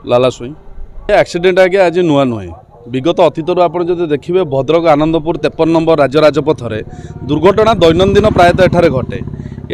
लाला सुई एक्सीडेंट आगे आज नुआ नुहे विगत अतीतर आप देखिए भद्रक आनंदपुर 53 नंबर राज्य राजपथ दुर्घटना दैनंदिन प्रायतः एठारे घटे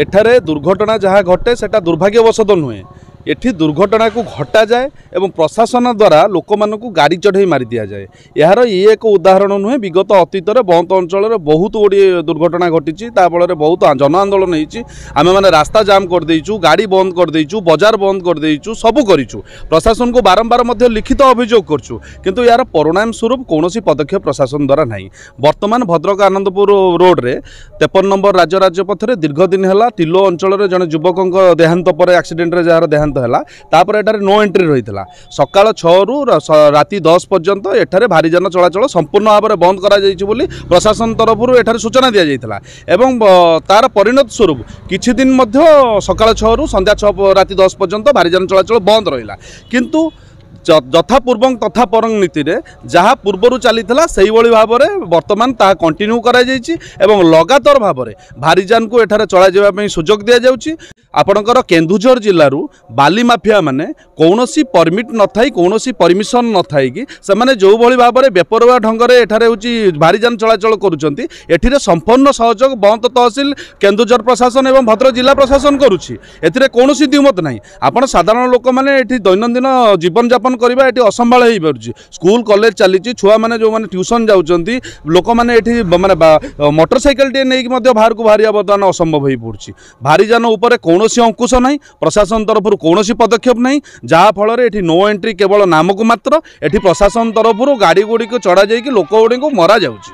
एठारे दुर्घटना जहाँ घटे सेटा दुर्भाग्यवशत नुहे एठी दुर्घटना को घटा जाए एवं प्रशासन द्वारा लोक मानू गाड़ी चढ़ई मारी दि जाए यार ये एक उदाहरण नुहे विगत अतीतर बहुत अंचल बहुत गुड़ी दुर्घटना घटी फल बहुत जन आंदोलन होमें मैंने रास्ता जाम करदेचु गाड़ी बंद करदेचु बजार बंद करदेचु सबू करूँ प्रशासन को बारंबार लिखित अभियोग करछु किंतु यार परिणाम स्वरूप कौन पदक्षेप प्रशासन द्वारा नहीं। बर्तमान भद्रक आनंदपुर रोड रे 53 नंबर राज्य राजपथ दीर्घ दिन है टिलो अंचल जड़े युवक देहांत पर एक्सीडेंट जार देहांत तापर एटारे नो एंट्री रही सकाल 6 रु राति 10 पर्यंत एठारे भारी जान चलाचल संपूर्ण भाव में बंद करा प्रशासन तरफ एठारे सूचना दि जाइथिला एवं तार परिणत स्वरूप किछि दिन सकाल 6 रु संध्या 6 राति 10 पर्यंत भारी जान चलाचल बंद रहिला किंतु यथापूर्व तथा परंग नीति रे जहाँ पूर्वर चली भाव में बर्तमान ता कंटिन्यू करा जाइछि एवं लगातार भाव में भारीजान को एठारे चला जाय सुजोग दि जाउछि। आपणकर केन्दुझर जिल्लारू बाली माफिया माने कौनसी परमिट न थाई कौनसी परमिशन न थाई कि से माने जो भली भाव में बेपरुआ ढंगरे एठारे होची भारीजान चलाचल करूछंती एठिरे संपूर्ण सहयोग बंत तहसील केन्दुझर प्रशासन एवं भद्रक जिला प्रशासन करूछि एथिरे कौनसी द्विमत नहीं। आपण साधारण लोक माने एठी दैनंदिन जीवन यापन करबा एठी असंभाळ हेई पड़ुछि स्कूल कॉलेज चली छुआ माने जो माने ट्यूशन जाउछंती लोक माने एठी माने मोटरसाइकल टे नेकी मध्ये बाहर को बाहरिया बर्तमान असंभव हेई पड़ुछि भारीजान ऊपर कौनसी अंकुश नहीं प्रशासन तरफ कौनसी पदक्षेप नहीं जहाँ फल एठी नो एंट्री केवल नामक मात्र एठी प्रशासन तरफ गाड़ी गुड़ी को चढ़ा जाइए लोक गुड़ी को मरा जाउछि।